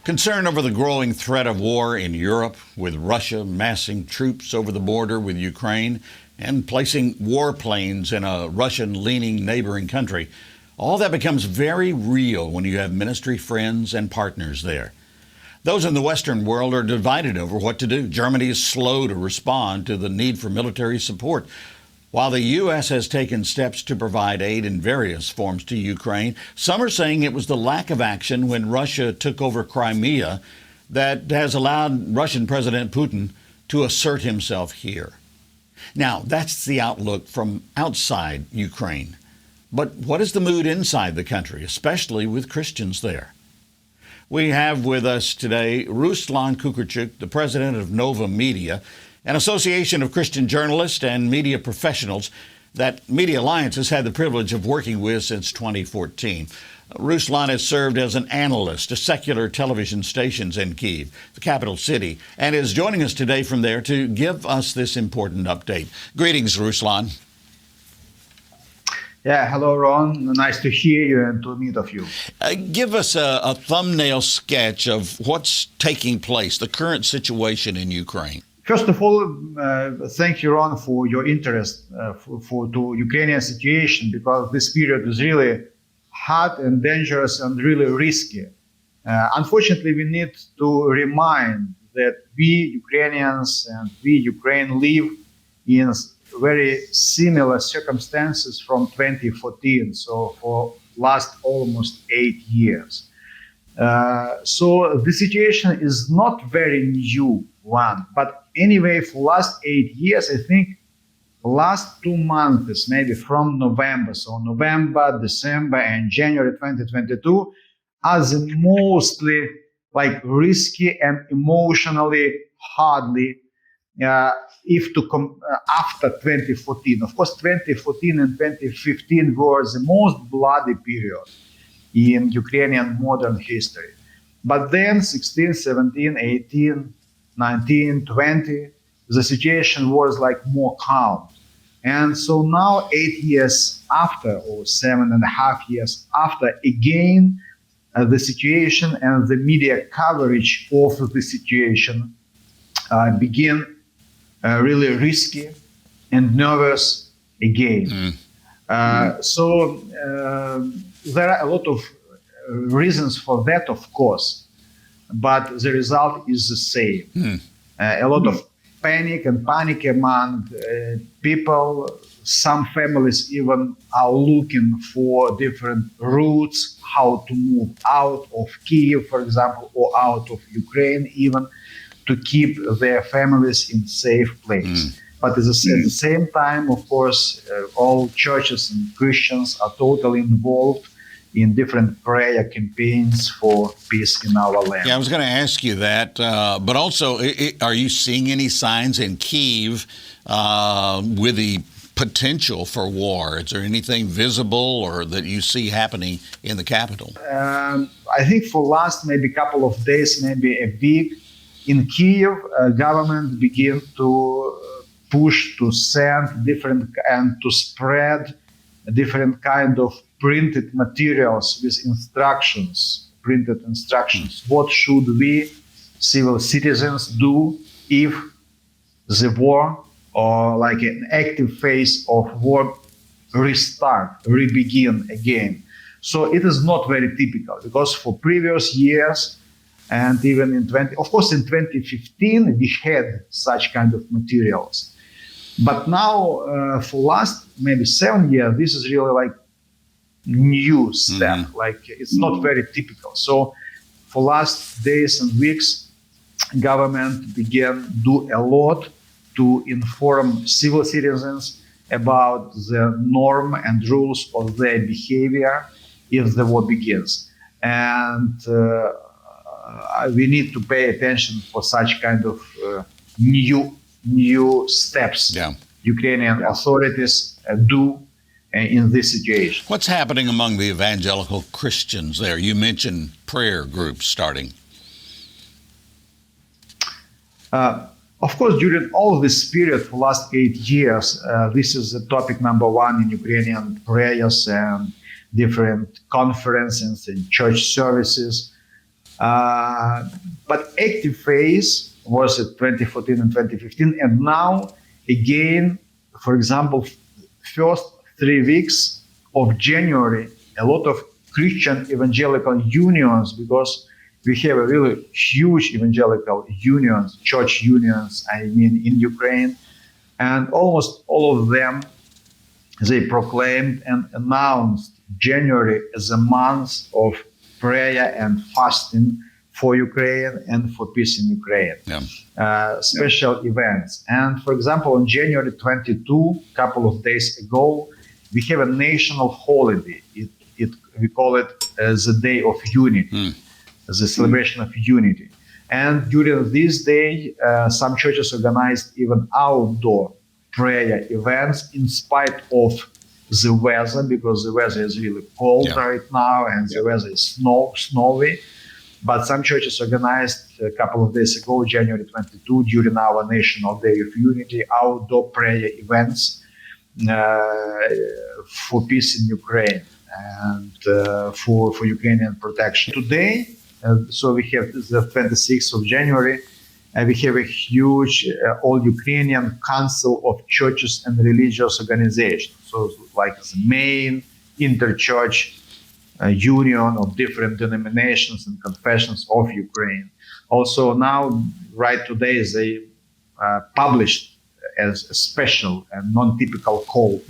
Concern over the growing threat of war in Europe, with Russia massing troops over the border with Ukraine and placing warplanes in a Russian-leaning neighboring country. All that becomes very real when you have ministry friends and partners there. Those in the Western world are divided over what to do. Germany is slow to respond to the need for military support. While the U.S. has taken steps to provide aid in various forms to Ukraine, some are saying it was the lack of action when Russia took over Crimea that has allowed Russian President Putin to assert himself here. Now, that's the outlook from outside Ukraine. But what is the mood inside the country, especially with Christians there? We have with us today Ruslan Kukurchuk, the president of Nova Media, an association of Christian journalists and media professionals that MEDIAlliance has had the privilege of working with since 2014. Ruslan has served as an analyst to secular television stations in Kiev, the capital city, and is joining us today from there to give us this important update. Greetings, Ruslan. Yeah, hello, Ron. Nice to hear you and to meet of you. Give us a thumbnail sketch of what's taking place, the current situation in Ukraine. First of all, thank you, Ron, for your interest to Ukrainian situation, because this period is really hard and dangerous and really risky. Unfortunately, we need to remind that we Ukrainians and we Ukraine live in very similar circumstances from 2014, so for last almost 8 years. So the situation is not very new one, but anyway, for last 8 years, I think last 2 months, maybe from November, so November, December, and January 2022, are the mostly like risky and emotionally hardly after 2014. Of course, 2014 and 2015 were the most bloody period in Ukrainian modern history. But then 16, 17, 18, 19, 20, the situation was like more calm. And so now 8 years after, or 7.5 years after, again, the situation and the media coverage of the situation begin really risky and nervous again. So there are a lot of reasons for that, of course, but the result is the same. A lot of panic among people. Some families even are looking for different routes, how to move out of Kiev, for example, or out of Ukraine even, to keep their families in safe place. But at the same time, of course, all churches and Christians are totally involved in different prayer campaigns for peace in our land. Yeah, I was going to ask you that, but also, are you seeing any signs in Kiev with the potential for war? Is there anything visible or that you see happening in the capital? I think for last maybe couple of days, maybe a week, in Kiev, government began to push to send different and to spread different kind of printed materials with printed instructions. What should we, civil citizens, do if the war or like an active phase of war re-begin again? So it is not very typical, because for previous years, and even in 2015, we had such kind of materials. But now, for last maybe 7 years, this is really like new step. Like it's not very typical. So for last days and weeks, government began do a lot to inform civil citizens about the norm and rules of their behavior if the war begins. And we need to pay attention for such kind of new steps Ukrainian authorities do in this situation. What's happening among the evangelical Christians there? You mentioned prayer groups starting. Of course, during all this period for last 8 years, this is the topic number one in Ukrainian prayers and different conferences and church services. But active phase was at 2014 and 2015, and now again, for example, first 3 weeks of January, a lot of Christian evangelical unions, because we have a really huge evangelical unions, church unions, I mean, in Ukraine, and almost all of them, they proclaimed and announced January as a month of prayer and fasting for Ukraine and for peace in Ukraine. Special events. And for example, on January 22, a couple of days ago, we have a national holiday. We call it the Day of Unity, the celebration of unity. And during this day, some churches organized even outdoor prayer events in spite of the weather, because the weather is really cold right now and the weather is snowy. But some churches organized a couple of days ago, January 22, during our National Day of Unity, outdoor prayer events for peace in Ukraine and for Ukrainian protection. Today, so we have the 26th of January, we have a huge all-Ukrainian Council of Churches and Religious Organizations. So like the main interchurch union of different denominations and confessions of Ukraine. Also now, right today, they published as a special and non-typical call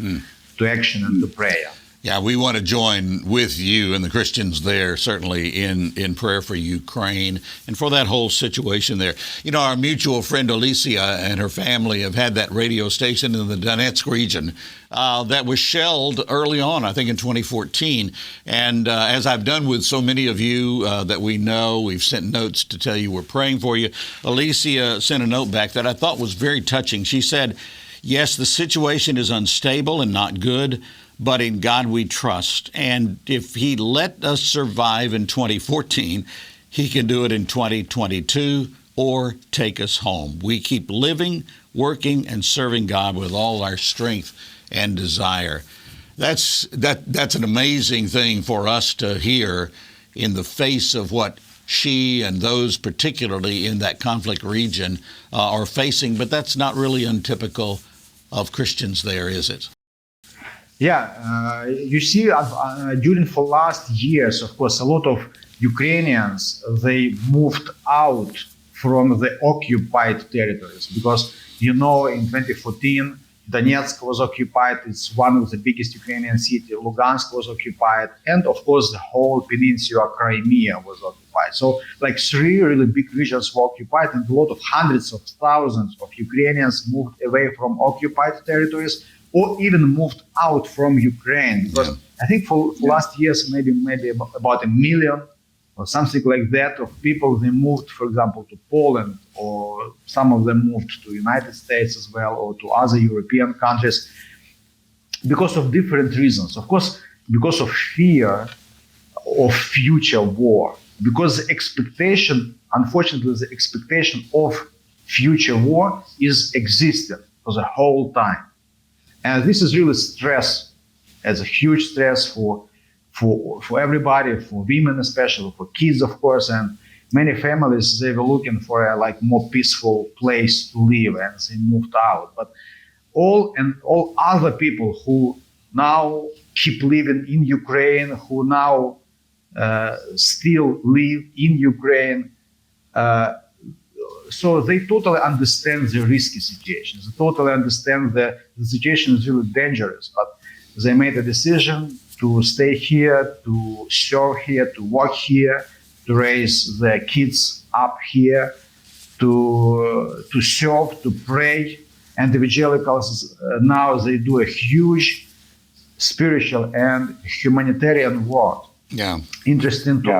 to action and to prayer. Yeah, we want to join with you and the Christians there, certainly in prayer for Ukraine and for that whole situation there. You know, our mutual friend Alicia and her family have had that radio station in the Donetsk region that was shelled early on, I think in 2014. And as I've done with so many of you that we know, we've sent notes to tell you we're praying for you. Alicia sent a note back that I thought was very touching. She said, yes, the situation is unstable and not good, but in God we trust. And if he let us survive in 2014, he can do it in 2022 or take us home. We keep living, working, and serving God with all our strength and desire. That's an amazing thing for us to hear in the face of what she and those particularly in that conflict region are facing. But that's not really untypical of Christians there, is it? Yeah, you see, during the last years, of course, a lot of Ukrainians, they moved out from the occupied territories because, you know, in 2014, Donetsk was occupied. It's one of the biggest Ukrainian cities. Lugansk was occupied. And, of course, the whole peninsula, Crimea, was occupied. So, like, 3 really big regions were occupied, and a lot of hundreds of thousands of Ukrainians moved away from occupied territories, or even moved out from Ukraine. Because I think for last years, maybe about 1 million or something like that of people, they moved, for example, to Poland, or some of them moved to United States as well, or to other European countries, because of different reasons. Of course, because of fear of future war, because the expectation, unfortunately, the expectation of future war is existent for the whole time. And this is really stress, as a huge stress for everybody, for women especially, for kids, of course, and many families, they were looking for a more peaceful place to live, and they moved out. But all other people who now keep living in Ukraine, who now still live in Ukraine, so they totally understand the risky situation. They totally understand the situation is really dangerous, but they made a decision to stay here, to serve here, to work here, to raise their kids up here, to serve, to pray. And evangelicals now, they do a huge spiritual and humanitarian work. Yeah. Interesting to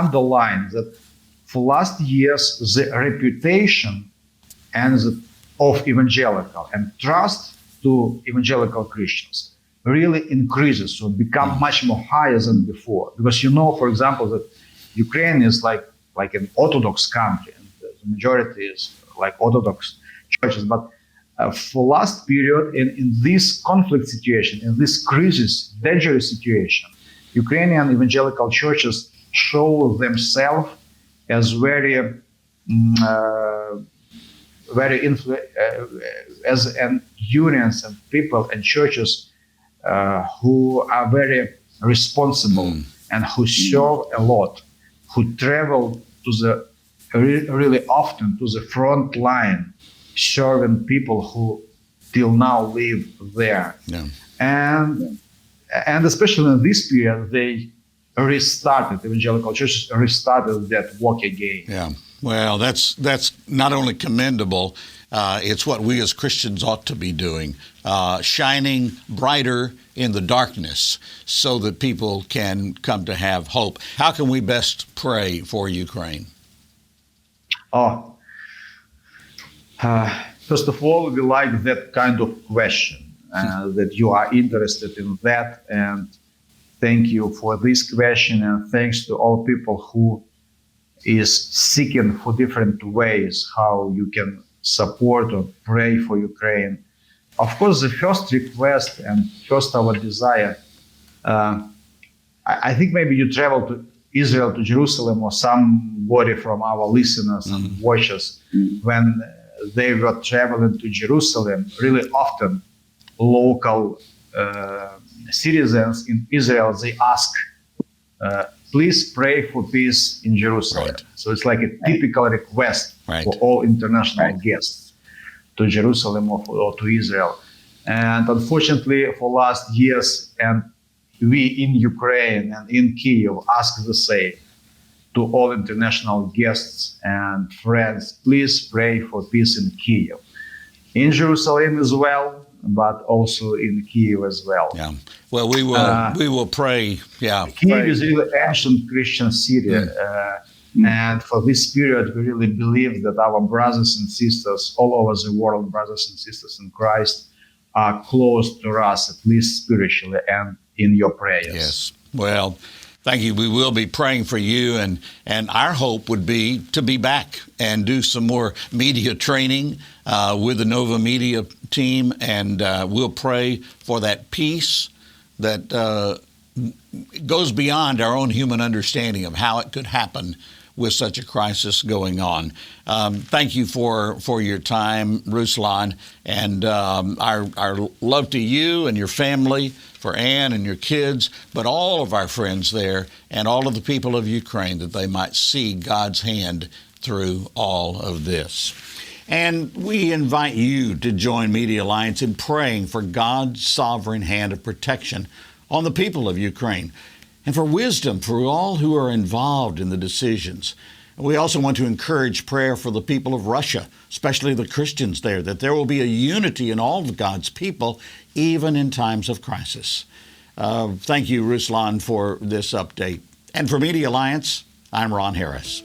underline that for last years, the reputation of evangelical and trust to evangelical Christians really increases, so become much more higher than before. Because you know, for example, that Ukraine is like an Orthodox country, and the majority is like Orthodox churches. But for last period, in this conflict situation, in this crisis, dangerous situation, Ukrainian evangelical churches show themselves as as an unions and people and churches who are very responsible and who serve a lot, who travel to the really often to the front line, serving people who till now live there. Yeah. And especially in this period, they restarted, evangelical churches restarted that work again. Yeah. Well, that's not only commendable, it's what we as Christians ought to be doing, shining brighter in the darkness so that people can come to have hope. How can we best pray for Ukraine? First of all, we like that kind of question, that you are interested in that. And thank you for this question. And thanks to all people who is seeking for different ways how you can support or pray for Ukraine. Of course, the first request and first our desire, I think maybe you travel to Israel, to Jerusalem, or somebody from our listeners and watchers, when they were traveling to Jerusalem, really often local citizens in Israel, they ask, please pray for peace in Jerusalem. Right. So it's like a typical request Right. for all international guests to Jerusalem or to Israel. And unfortunately, for last years, and we in Ukraine and in Kiev ask the same to all international guests and friends, please pray for peace in Kiev. In Jerusalem as well, but also in Kiev as well. Yeah. Well, we will pray. Yeah. Kiev is really ancient Christian city. And for this period, we really believe that our brothers and sisters all over the world, brothers and sisters in Christ, are close to us, at least spiritually, and in your prayers. Yes. Well, thank you. We will be praying for you, and our hope would be to be back and do some more media training with the Nova Media team, and we'll pray for that peace that goes beyond our own human understanding of how it could happen with such a crisis going on. Thank you for your time, Ruslan, and our love to you and your family, for Ann and your kids, but all of our friends there and all of the people of Ukraine, that they might see God's hand through all of this. And we invite you to join Media Alliance in praying for God's sovereign hand of protection on the people of Ukraine, and for wisdom for all who are involved in the decisions. We also want to encourage prayer for the people of Russia, especially the Christians there, that there will be a unity in all of God's people, even in times of crisis. Thank you, Ruslan, for this update. And for Media Alliance, I'm Ron Harris.